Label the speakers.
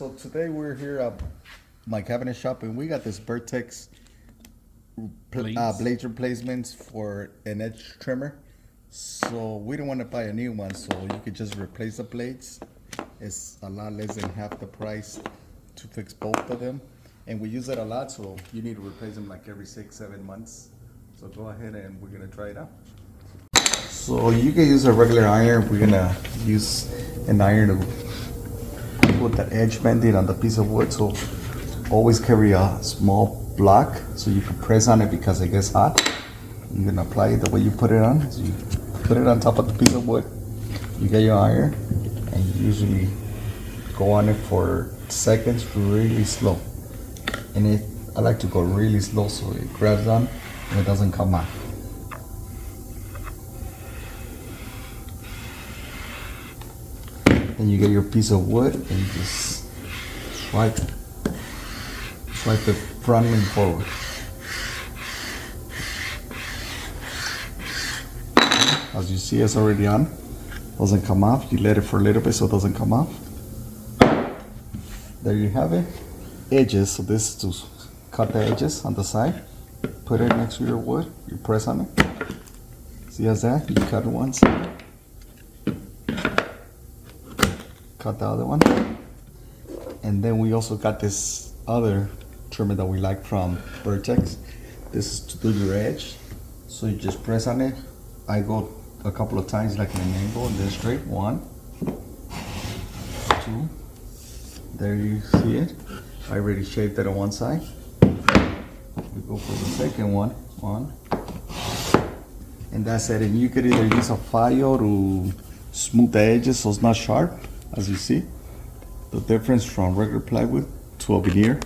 Speaker 1: So today we're here at my cabinet shop and we got this Virutex blade replacements for an edge trimmer. So we don't want to buy a new one, so you could just replace the blades. It's a lot less than half the price to fix both of them. And we use it a lot, so you need to replace them like every 6-7 months. So go ahead and we're gonna try it out. So you can use a regular iron. We're gonna use an iron to put that edge bandit on the piece of wood. So always carry a small block so you can press on it because it gets hot. You're gonna apply it the way you put it on. So you put it on top of the piece of wood. You get your iron and you usually go on it for seconds really slow. And I like to go really slow so it grabs on and it doesn't come out. And you get your piece of wood and you just swipe it front and forward. As you see, it's already on. Doesn't come off. You let it for a little bit so it doesn't come off. There you have it. Edges. So this is to cut the edges on the side. Put it next to your wood. You press on it. See as that? You cut one side. Cut the other one. And then we also got this other trimmer that we like from Virutex. This is to do your edge. So you just press on it. I go a couple of times like in an angle and then straight. 1, 2. There you see it. I already shaved it on one side. We go for the second one. 1. And that's it. And you could either use a file to smooth the edges so it's not sharp, as you see. The difference from regular plywood to a veneer.